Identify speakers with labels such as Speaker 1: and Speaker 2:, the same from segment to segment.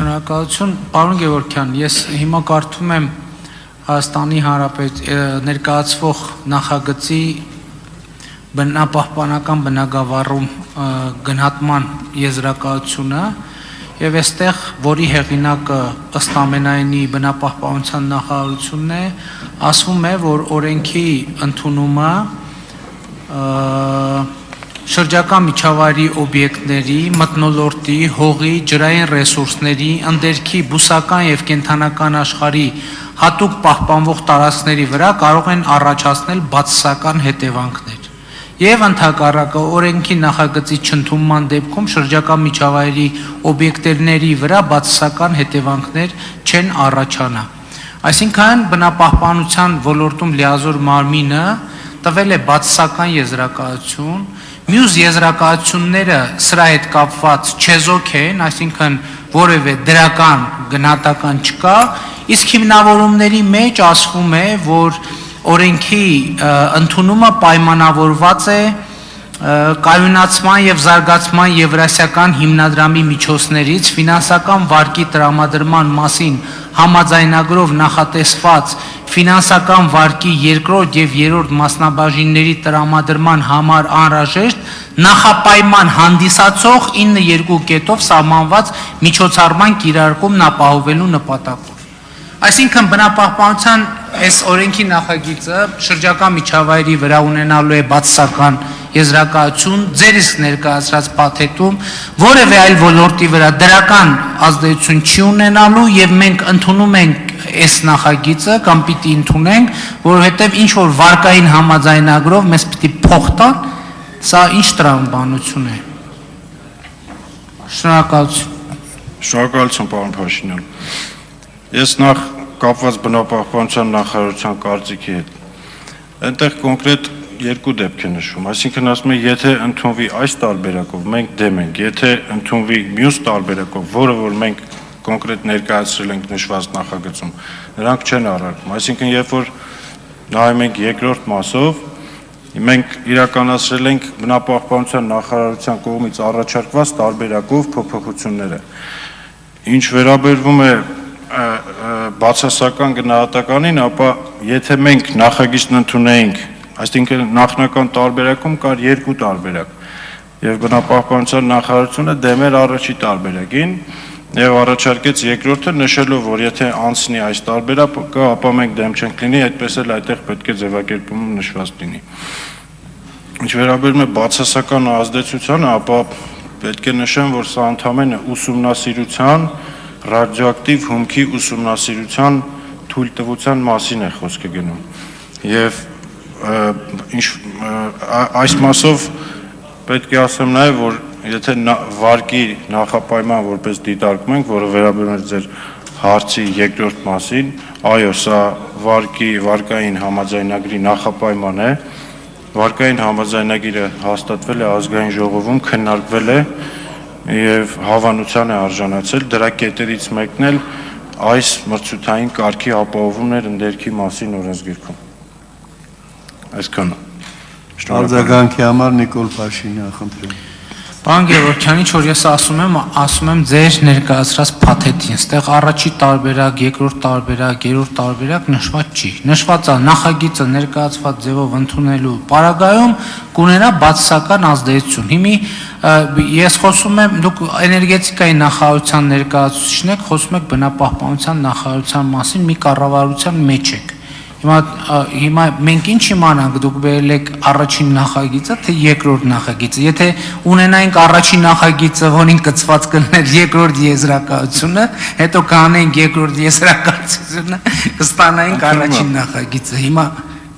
Speaker 1: Շնորհակալություն, պարոն Գևորգյան, ես հիմա կարդում եմ Հայաստանի Հանրապետության ներկայացվող նախագծի բնապահպանական բնագավառում գնահատման եզրակացությունը եւ այստեղ, որի հեղինակը ըստ ամենայնի բնապահպանության նախարարությունն է, ասվում է, որ օրենքի ընդունումը շրջակա միջավայրի օբյեկտների, մթնոլորտի, հողի, ջրային ռեսուրսների, ընդերքի, բուսական եւ կենդանական աշխարհի հատուկ պահպանվող տարածքների վրա կարող են առաջացնել բացասական հետևանքներ։ Եվ ընդհակառակը օրենքի նախագծի չընդունման դեպքում շրջակա միջավայրի օբյեկտների վրա բացասական հետևանքներ չեն առաջանա։ Այսինքն բնապահպանության ոլորտում լիազոր մարմինը տվել է բացասական եզրակացություն, մյուս եզրակացությունները սրա հետ կապված չեզոք են, այսինքն որևէ դրական գնահատական չկա, իսկ հիմնավորումների մեջ ասվում է, որ օրենքի ընդունումը պայմանավորված է կայունացման եւ զարգացման Եվրասիական հիմնադրամի միջոցներից ֆինանսական վարկի տրամադրման մասին համաձայնագրով նախատեսված ֆինանսական վարկի երկրորդ եւ երրորդ մասնաբաժինների տրամադրման համար անհրաժեշտ նախապայման հանդիսացող 9.2 կետով սահմանված միջոցառման կիրարկումն ապահովելու նպատակով։ Այսինքն բնապահպանության այս օրենքի նախագիծը շրջակա միջավայրի վրա ունենալու է բացասական եզրակացություն, ձեր իսկ ներկայացրած փաթեթում որևէ այլ ոլորտի վրա դրական ազդեցություն չի ունենալու եւ մենք ընդունում ենք այս նախագիծը կամ պիտի ընդունենք, որովհետեւ ինչ որ վարկային համաձայնագրով մեզ պիտի փող տան, սա ինչ տրամաբանություն է։ Շնորհակալություն։
Speaker 2: Շնորհակալություն, պարոն Փաշինյան։ Ես նախ կապված բնապահպանության նախարարության կարծիքի հետ։ Այնտեղ կոնկրետ երկու դեպք է նշվում, այսինքն ասում է, եթե ընդունվի այս տարբերակով, մենք դեմ ենք, եթե ընդունվի մյուս տարբերակով, որը որ մենք կոնկրետ ներկայացրել ենք նշված նախագծում, նրանք չեն առարկում, այսինքն երբ որ նայում ենք երկրորդ մասով, մենք իրականացրել ենք բնապահպանության նախարարության կողմից առաջարկված տարբերակով փոփոխությունները։ Ինչ վերաբերվում է բացասական գնահատականին, ապա եթե մենք նախագիծն ընդունեինք, այսինքն նախնական տարբերակում կար երկու տարբերակ, եւ բնապահպանության նախարարությունը դեմ էր առաջի տարբերակին եւ առաջարկեց երկրորդը նշելով, որ եթե անցնի այս տարբերակը, ապա մենք դեմ չենք լինի, այդպես էլ այդտեղ պետք է ձևակերպումը նշված լինի։ Ինչ վերաբերում է բացասական ազդեցությանը, ապա պետք է նշեմ, որ սա ընդհանրապես ուսումնասիրության ռադիոակտիվ հումքի ուսումնասիրության թույլտվության մասին է խոսքը գնում եւ այս մասով պետք է ասեմ նաեւ, որ եթե վարկի նախապայման որպես դիտարկում ենք, որը վերաբերում է ձեր հարցի երկրորդ մասին, այո, սա վարկային համաձայնագրի նախապայման է, վարկային համաձայնագիրը հաստատվել է ազգային ժողովում, քննարկվել է եւ հավանության է արժանացել, դրա կետերից մեկն էլ այս մրցութային կարգի ապահովումներ ընդերքի մասին օրենսգիրքում։ Այսքանը։
Speaker 3: Արձագանքի համար Նիկոլ Փաշինյան, խնդրեմ։
Speaker 1: Պարոն Գևորգյան, ինչ որ ես ասում եմ ձեր ներկայացրած փաթեթին, այստեղ առաջի տարբերակ, երկրորդ տարբերակ, երրորդ տարբերակ նշված չի։ Նշված է նախագիծը ներկայացված ձևով ընդունելու պարագայում կունենա բացասական ազդեցություն։ Հիմի ես խոսում եմ, դուք էներգետիկայի նախարարության ներկայացուցիչն եք, խոսում եք բնապահպանության նախարարության մասին, մի կառավարության մեջ եք։ Հիմա մենք ինչ իմանանք, դուք բերել եք առաջին նախագիծը, թե երկրորդ նախագիծը։ Եթե ունենայինք առաջին նախագիծը, որին կցված կլներ երկրորդ եզրակացությունը, հետո կանենք երկրորդ եզրակացությունը, կստանայինք առաջին նախագիծը։ Հիմա,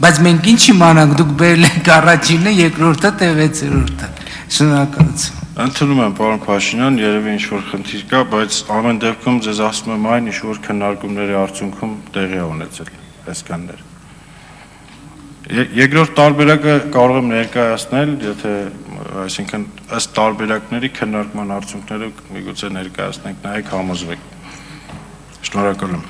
Speaker 1: բայց մենք ինչ իմանանք, դուք բերել եք առաջինը, երկրորդը, թե վեցերորդը։ Շնորհակալություն։
Speaker 2: Ընդունում եմ, պարոն Փաշինյան, երևի ինչ որ խնդիր կա, բայց ամեն դեպքում ձեզ ասում եմ այն, ինչ որ քննարկումների արդյունքում տեղի է ունեցել։ Այսքաններ։ Երկրորդ տարբերակը կարող եմ ներկայացնել, եթե այսինքն ըստ տարբերակների քննարկման արդյունքները միգուցե ներկայացնենք, նայեք համոզվեք։ Շնորհակալ եմ։